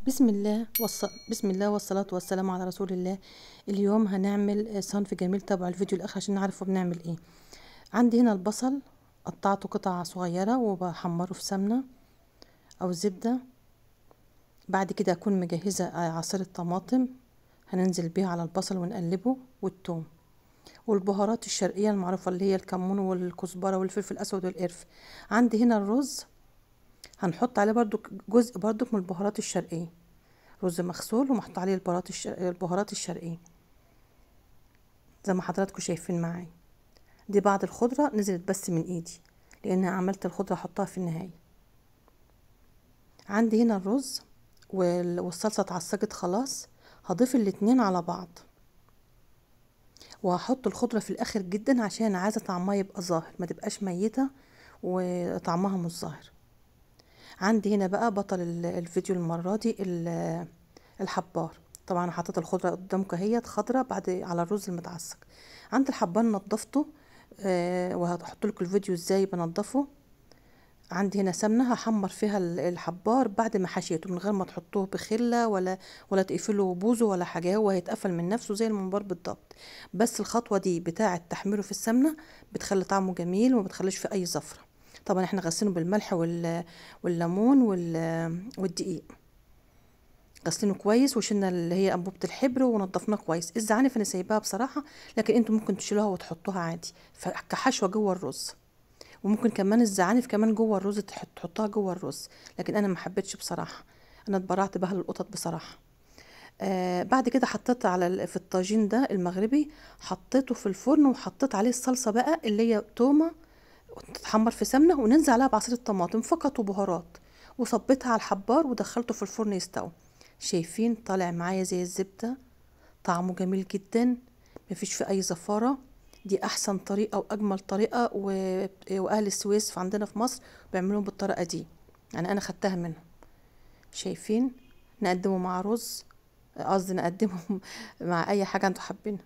بسم الله والصلاة والسلام على رسول الله. اليوم هنعمل صنف جميل. تابعوا الفيديو الاخر عشان نعرفوا بنعمل ايه. عندي هنا البصل، قطعته قطع صغيرة وبحمره في سمنة او زبدة. بعد كده اكون مجهزة عصير الطماطم، هننزل بيها على البصل ونقلبه، والثوم والبهارات الشرقية المعروفة اللي هي الكمون والكزبرة والفلفل الاسود والقرفة. عندي هنا الرز، هنحط عليه برضو جزء برضو من البهارات الشرقية، رز مغسول ومحط عليه البهارات الشرقية زي ما حضراتكم شايفين معايا. دي بعض الخضرة نزلت بس من ايدي لان عملت الخضرة احطها في النهاية. عندي هنا الرز والصلصة اتعصجت خلاص. هضيف الاتنين على بعض وهحط الخضرة في الاخر جدا عشان عايزة طعمها يبقى ظاهر، ما تبقاش ميتة وطعمها مش ظاهر. عندي هنا بقى بطل الفيديو المرة دي الحبار. طبعا انا حطيت الخضره قدامكم اهيت خضره بعد على الرز المتعسك. عند الحبار نضفته، وهحط لكم الفيديو ازاي بنضفه. عندي هنا سمنه هحمر فيها الحبار بعد ما حشيته، من غير ما تحطوه بخله ولا تقفلوا بوزه ولا حاجه، هو هيتقفل من نفسه زي الممبار بالضبط. بس الخطوه دي بتاعه تحميره في السمنه بتخلي طعمه جميل وما بتخليش فيه اي زفره. طبعا احنا غسلينه بالملح والليمون والدقيق، غسلينه كويس وشلنا اللي هي انبوبه الحبر ونضفناه كويس. الزعانف انا سايباها بصراحه، لكن انتوا ممكن تشيلوها وتحطوها عادي كحشوه جوه الرز. وممكن كمان الزعانف كمان جوه الرز تحطها جوه الرز، لكن انا ما حبيتش بصراحه، انا اتبرعت بها للقطط بصراحه. بعد كده حطيت في الطاجين ده المغربي، حطيته في الفرن وحطيت عليه الصلصه بقى اللي هي تومه تتحمر في سمنه، وننزل عليها بعصير الطماطم فقط وبهارات، وصبيتها على الحبار ودخلته في الفرن يستوي. شايفين طالع معايا زي الزبدة، طعمه جميل جدا، مفيش فيه اي زفارة. دي احسن طريقة واجمل طريقة، واهل السويس عندنا في مصر بيعملوهم بالطريقة دي، يعني انا خدتها منهم. شايفين؟ نقدمه مع رز، قصدي نقدمه مع اي حاجة انتوا حابينها.